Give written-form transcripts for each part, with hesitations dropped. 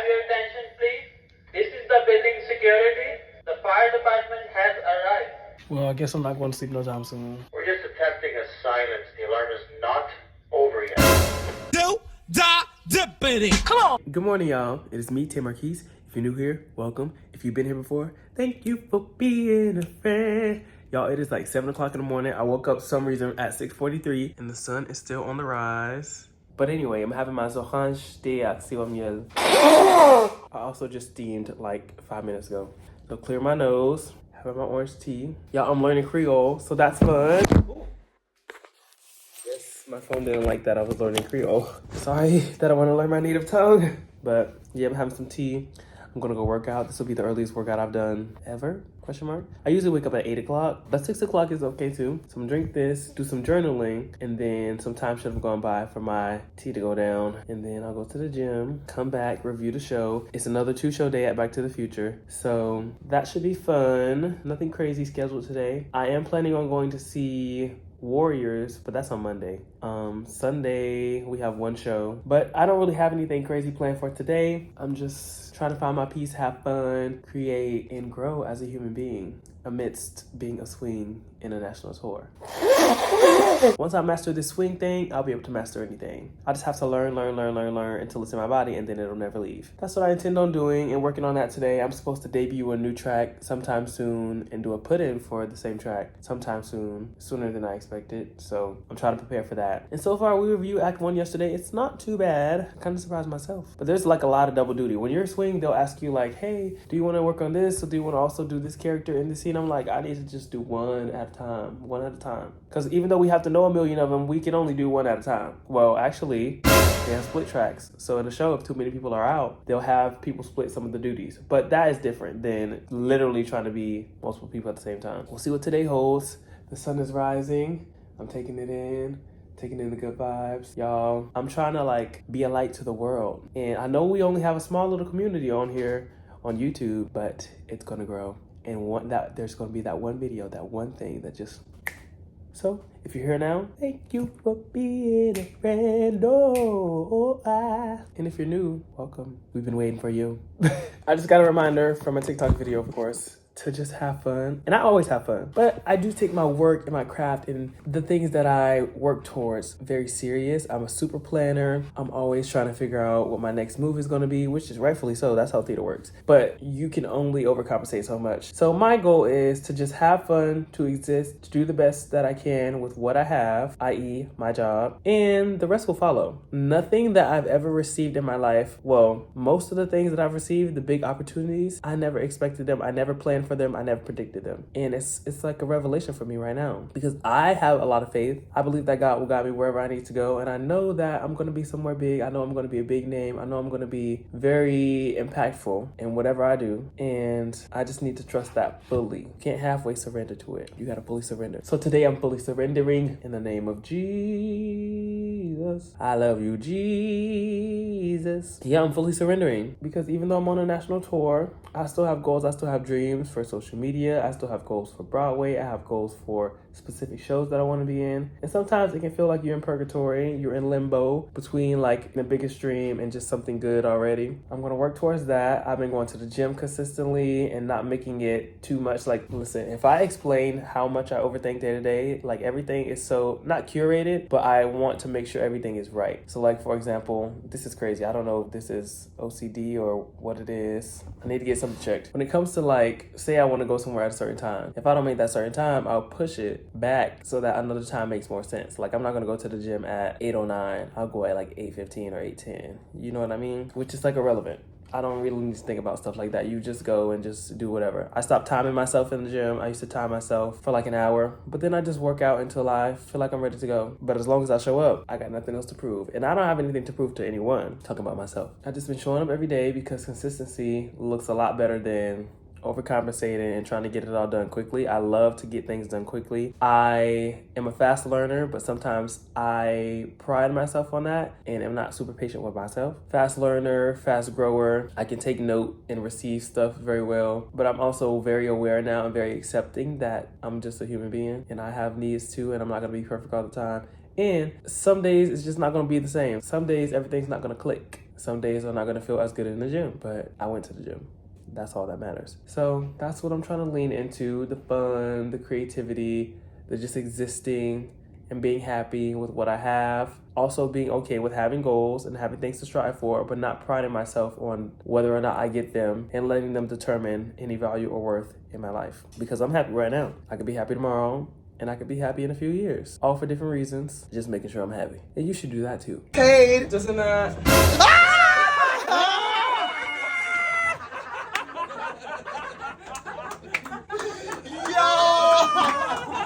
your attention, please? This is the building security. The fire department has arrived. Well, I guess I'm not going to sleep no time soon. We're just attempting a silence. The alarm is not over yet. Come on! Good morning, y'all. It is me, Tim Marquise. If you're new here, welcome. If you've been here before, thank you for being a friend. Y'all, it is like 7 o'clock in the morning. I woke up for some reason at 6:43 and the sun is still on the rise. But anyway, I'm having my Zorange de Acción Miel. I also just steamed like 5 minutes ago. So clear my nose, having my orange tea. Y'all, I'm learning Creole, so that's fun. Yes, my phone didn't like that I was learning Creole. Sorry that I want to learn my native tongue. But yeah, I'm having some tea. I'm gonna go work out. This will be the earliest workout I've done ever, question mark. I usually wake up at 8 o'clock, but 6 o'clock is okay too. So I'm gonna drink this, do some journaling, and then some time should have gone by for my tea to go down. And then I'll go to the gym, come back, review the show. It's another 2-show day at Back to the Future. So that should be fun. Nothing crazy scheduled today. I am planning on going to see Warriors, but that's on Monday. Sunday we have one show, but I don't really have anything crazy planned for today. I'm just trying to find my peace, have fun, create, and grow as a human being amidst being a swing international tour. Once I master this swing thing, I'll be able to master anything. I just have to learn until it's in my body, and then it'll never leave. That's what I intend on doing and working on that today. I'm supposed to debut a new track sometime soon and do a put-in for the same track sometime soon, sooner than I expected. So I'm trying to prepare for that. And so far, we reviewed Act 1 yesterday. It's not too bad. I kind of surprised myself. But there's like a lot of double duty. When you're a swing, they'll ask you like, hey, do you want to work on this? Or do you want to also do this character in the scene? I'm like, I need to just do one at a time. Because even though we have to know a million of them, we can only do one at a time. Well, actually, they have split tracks. So in a show, if too many people are out, they'll have people split some of the duties. But that is different than literally trying to be multiple people at the same time. We'll see what today holds. The sun is rising. I'm taking it in the good vibes. Y'all, I'm trying to like be a light to the world. And I know we only have a small little community on here on YouTube, but it's gonna grow. And there's gonna be that one video, that one thing that just... So, if you're here now, thank you for being a friend. And if you're new, welcome. We've been waiting for you. I just got a reminder from a TikTok video, of course, to just have fun. And I always have fun, but I do take my work and my craft and the things that I work towards very serious. I'm a super planner. I'm always trying to figure out what my next move is gonna be, which is rightfully so. That's how theater works. But you can only overcompensate so much. So my goal is to just have fun, to exist, to do the best that I can with what I have, i.e. my job, and the rest will follow. Nothing that I've ever received in my life, well, most of the things that I've received, the big opportunities, I never expected them. I never planned for them. I never predicted them. And it's like a revelation for me right now because I have a lot of faith. I believe that God will guide me wherever I need to go. And I know that I'm going to be somewhere big. I know I'm going to be a big name. I know I'm going to be very impactful in whatever I do. And I just need to trust that fully. You can't halfway surrender to it. You got to fully surrender. So today I'm fully surrendering in the name of Jesus. I love you, Jesus. Yeah, I'm fully surrendering because even though I'm on a national tour, I still have goals. I still have dreams for social media. I still have goals for Broadway. I have goals for specific shows that I want to be in. And sometimes it can feel like you're in purgatory. You're in limbo between like the biggest dream and just something good already. I'm going to work towards that. I've been going to the gym consistently and not making it too much. Like, listen, if I explain how much I overthink day to day, like everything is so not curated, but I want to make sure everything is right. So like, for example, this is crazy. I don't know if this is OCD or what it is. I need to get something checked. When it comes to like, say I want to go somewhere at a certain time. If I don't make that certain time, I'll push it back so that another time makes more sense. Like I'm not gonna go to the gym at 8:09. I'll go at like 8:15 or 8:10. You know what I mean? Which is like irrelevant. I don't really need to think about stuff like that. You just go and just do whatever. I stopped timing myself in the gym. I used to time myself for like an hour, but then I just work out until I feel like I'm ready to go. But as long as I show up, I got nothing else to prove. And I don't have anything to prove to anyone. Talking about myself. I've just been showing up every day because consistency looks a lot better than overcompensating and trying to get it all done quickly. I love to get things done quickly. I am a fast learner, but sometimes I pride myself on that and am not super patient with myself. Fast learner, fast grower. I can take note and receive stuff very well, but I'm also very aware now and very accepting that I'm just a human being and I have needs too, and I'm not gonna be perfect all the time. And some days it's just not gonna be the same. Some days everything's not gonna click. Some days are not gonna feel as good in the gym, but I went to the gym. That's all that matters. So that's what I'm trying to lean into, the fun, the creativity, the just existing and being happy with what I have. Also being okay with having goals and having things to strive for, but not priding myself on whether or not I get them and letting them determine any value or worth in my life. Because I'm happy right now. I could be happy tomorrow and I could be happy in a few years. All for different reasons, just making sure I'm happy. And you should do that too. Hey, just in that.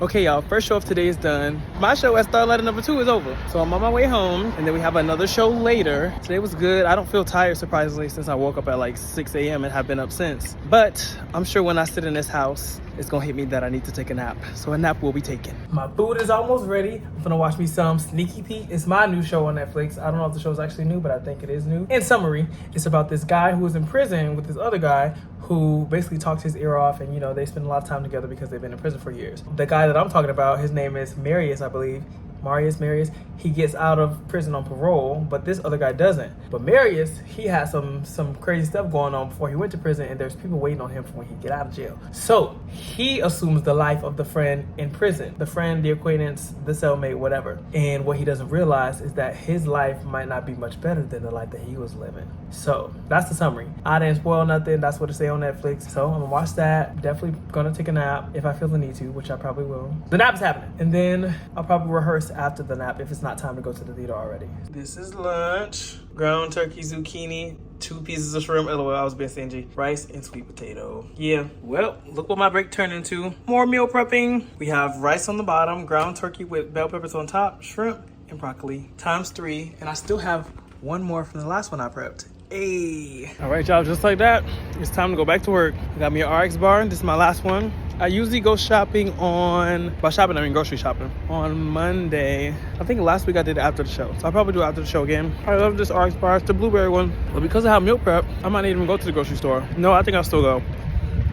Okay, y'all, first show of today is done. My show at Starlight number 2 is over. So I'm on my way home, and then we have another show later. Today was good. I don't feel tired, surprisingly, since I woke up at like 6 a.m. and have been up since. But I'm sure when I sit in this house, it's gonna hit me that I need to take a nap. So a nap will be taken. My food is almost ready. I'm gonna watch me some Sneaky Pete. It's my new show on Netflix. I don't know if the show's actually new, but I think it is new. In summary, it's about this guy who was in prison with this other guy who basically talked his ear off, and they spend a lot of time together because they've been in prison for years. The guy that I'm talking about, his name is Marius, I believe. Marius, he gets out of prison on parole, but this other guy doesn't. But Marius, he had some crazy stuff going on before he went to prison, and there's people waiting on him for when he get out of jail. So he assumes the life of the friend in prison, the friend, the acquaintance, the cellmate, whatever. And what he doesn't realize is that his life might not be much better than the life that he was living. So that's the summary. I didn't spoil nothing. That's what it say on Netflix. So I'm gonna watch that. Definitely gonna take a nap if I feel the need to, which I probably will. The nap is happening, and then I'll probably rehearse after the nap if it's not time to go to the theater already. This is lunch. Ground turkey, zucchini, 2 pieces of shrimp, LOL, I was being stingy. Rice and sweet potato. Yeah, well, look what my break turned into. More meal prepping. We have rice on the bottom, ground turkey with bell peppers on top, shrimp, and broccoli. ×3. And I still have one more from the last one I prepped. Hey. All right, y'all, just like that, it's time to go back to work. I got me an RX bar. This is my last one. I usually go shopping by shopping I mean grocery shopping, on Monday. I think last week I did it after the show, so I'll probably do it after the show again. I love this RX bar. It's the blueberry one. But because of how meal prep, I might not even go to the grocery store. No, I think I'll still go.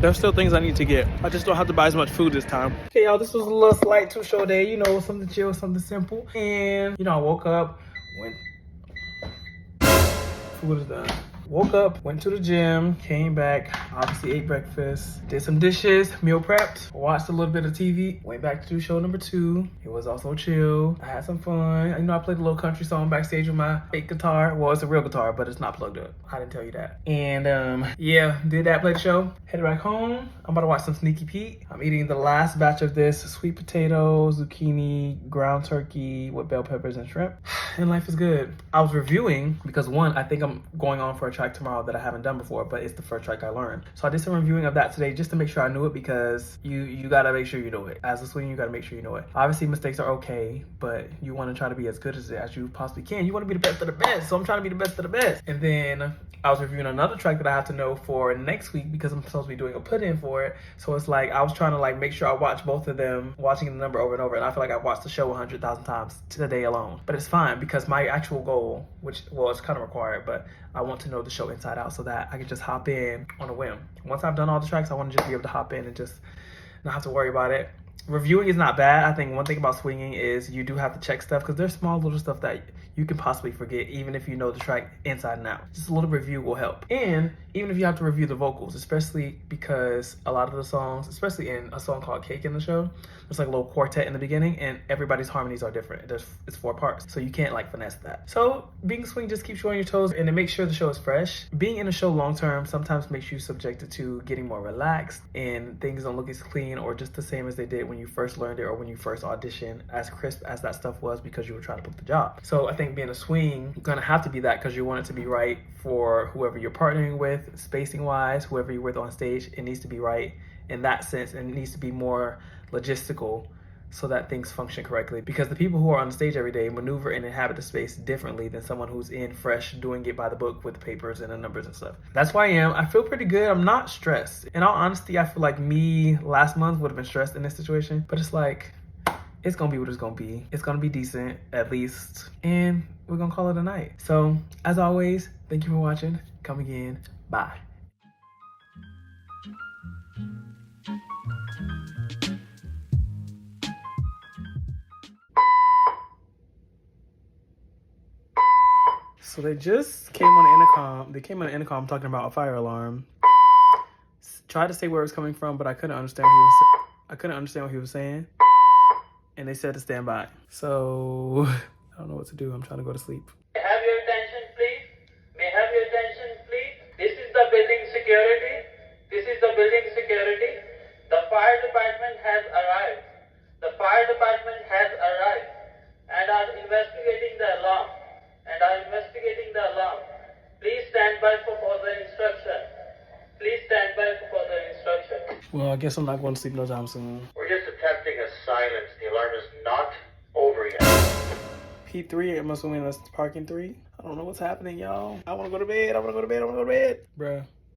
There's still things I need to get. I just don't have to buy as much food this time. Okay, y'all, this was a little slight 2-show day. Something chill, something simple. And, I woke up, food is done. Woke up, went to the gym, came back, obviously ate breakfast, did some dishes, meal prepped, watched a little bit of TV, went back to do show number 2. It was also chill. I had some fun. I played a little country song backstage with my fake guitar. Well, it's a real guitar, but it's not plugged up. I didn't tell you that. And yeah, did that, played the show, headed back home. I'm about to watch some Sneaky Pete. I'm eating the last batch of this sweet potato, zucchini, ground turkey with bell peppers and shrimp. And life is good. I was reviewing because one, I think I'm going on for a track tomorrow that I haven't done before, but it's the first track I learned. So I did some reviewing of that today just to make sure I knew it, because you gotta make sure you know it. As a swing, you gotta make sure you know it. Obviously mistakes are okay, but you wanna try to be as good as you possibly can. You wanna be the best of the best. So I'm trying to be the best of the best. And then I was reviewing another track that I have to know for next week because I'm supposed to be doing a put-in for it. So it's like I was trying to make sure I watch both of them, watching the number over and over. And I feel like I watched the show 100,000 times today alone. But it's fine because my actual goal, which, well, it's kind of required, but I want to know the show inside out so that I can just hop in on a whim. Once I've done all the tracks, I want to just be able to hop in and just not have to worry about it. Reviewing is not bad. I think one thing about swinging is you do have to check stuff because there's small little stuff that you can possibly forget even if you know the track inside and out. Just a little review will help. And even if you have to review the vocals, especially because a lot of the songs, especially in a song called Cake in the show, there's like a little quartet in the beginning and everybody's harmonies are different. It's 4 parts, so you can't finesse that. So being a swing just keeps you on your toes and it makes sure the show is fresh. Being in a show long term sometimes makes you subjected to getting more relaxed and things don't look as clean or just the same as they did when you first learned it or when you first auditioned, as crisp as that stuff was because you were trying to book the job. So I think being a swing, you're gonna have to be that because you want it to be right for whoever you're partnering with, spacing wise, whoever you're with on stage. It needs to be right in that sense, and it needs to be more logistical so that things function correctly, because the people who are on the stage every day maneuver and inhabit the space differently than someone who's in fresh doing it by the book with papers and the numbers and stuff. That's why I feel pretty good. I'm not stressed. In all honesty, I feel like me last month would have been stressed in this situation, but it's like, it's gonna be what it's gonna be. It's gonna be decent, at least, and we're gonna call it a night. So as always, thank you for watching. Come again. Bye. So they just came on the intercom. They came on the intercom talking about a fire alarm. Tried to say where it was coming from, but I couldn't understand what he was saying. And they said to stand by. So I don't know what to do. I'm trying to go to sleep. May I have your attention, please? May I have your attention, please? This is the building security. This is the building security. The fire department has arrived. The fire department has arrived and are investigating the alarm. Please stand by for further instruction. Please stand by for further instruction. Well, I guess I'm not going to sleep no time soon. We're just attempting a silence. The alarm is not over yet. P3, I'm assuming that's parking 3. I don't know what's happening, y'all. I want to go to bed. Bruh.